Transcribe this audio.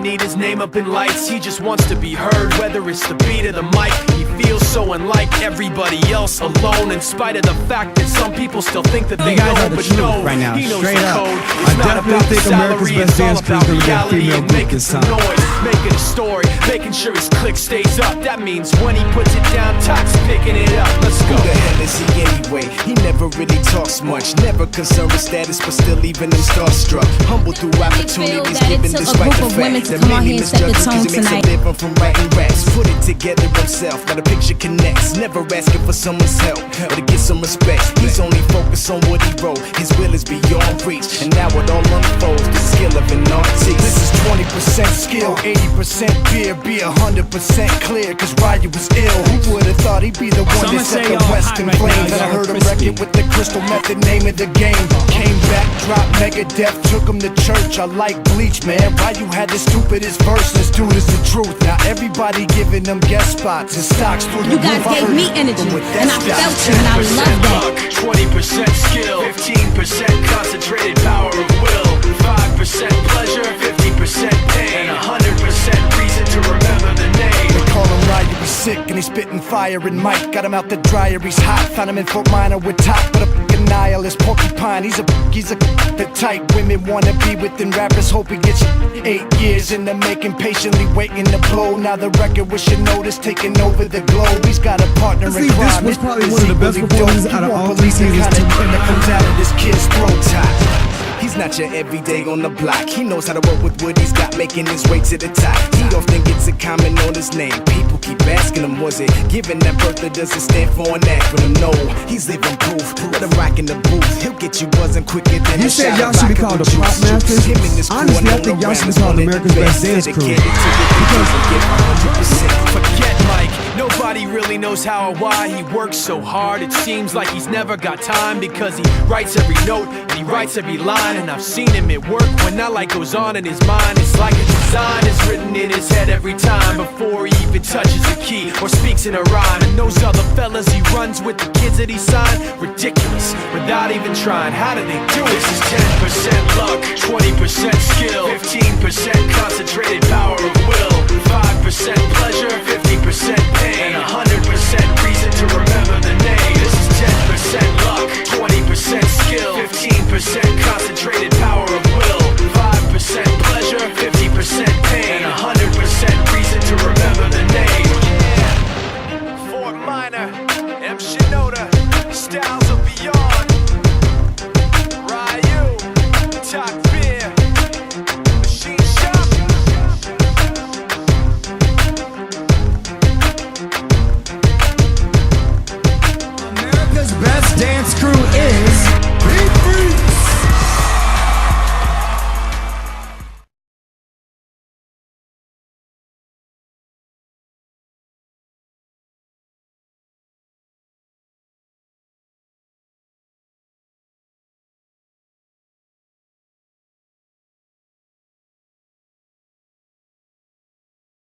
need his name up in lights. He just wants to be heard, whether it's the beat of the mic. He feels so unlike everybody else, alone, in spite of the fact that some people still think that they know, but no, right now, he knows straight the up. code. I It's not definitely about the think America's salary, Best it's all Dance Crew about is gonna get reality female and group making this some time. noise, making a story, making sure his click stays up. That means when he puts it down, Toc's picking it up. Let's go. Who the hell is he anyway? He never really talks much, never concerned with status, but still leaving him starstruck. Humble through opportunities that it given took a despite group the of women fact to that come out many here and set the misjudge him 'cause tone he makes a tonight. living from writing raps. Put it together himself, now the picture connects. Never asking for someone's help or to get some respect. He's only focused on what he wrote. His will is beyond reach, and now it all unfolds. The skill of an artist. This is 20% skill, 80% beer, be 100% clear. Cause Ryu was ill. Who would've thought he'd be the one that set the West in flames? And I heard him wreck it with the crystal method, name of the game. Came back, dropped Megadeth, took him to church. I like Bleach, man. Ryu had the stupidest verse. This dude is the truth. Now everybody giving them guest spots and stocks through the You guys roof. gave me energy, and I felt it, and I love that. 20% skill, 15% concentrated power of will, 5% pleasure, 50% pain, and 100% reason to remember the name. They call him Ryu, he's sick and he's spitting fire and Mike got him out the dryer, he's hot. Found him in Fort Minor with top, but a fucking nihilist porcupine. He's a the type women wanna be within rappers. Hope he gets 8 years in the making, patiently waiting to blow. Now the record with your notice taking over the globe. He's got a partner in See, this crime. was probably one of the best Equally performances dope. out of You all won't three believe the seasons kind of tonight. that comes out of this kid's throat top. He's not your everyday on the block. He knows how to work with what he's got, making his way to the top. He often gets a comment on his name. People keep asking him, was it given that birth or does it stand for an acronym? No, he's living proof. Let him rock in the booth. He'll get you buzzing quicker than You a said shot y'all of should be vodka called with the Pop juice. Masters? Him and his crew Honestly, I and think all y'all should be around called is America's one of the Best Dance Crew. Dedicated to the because we give 100%. Forget Mike, nobody really knows how or why he works so hard. It seems like he's never got time because he writes every note and he writes every line. And I've seen him at work when that light goes on in his mind. It's like a design is written in his head every time before he even touches a key or speaks in a rhyme. And those other fellas he runs with, the kids that he signed, ridiculous, without even trying. How do they do it? This is 10% luck, 20% skill, 15%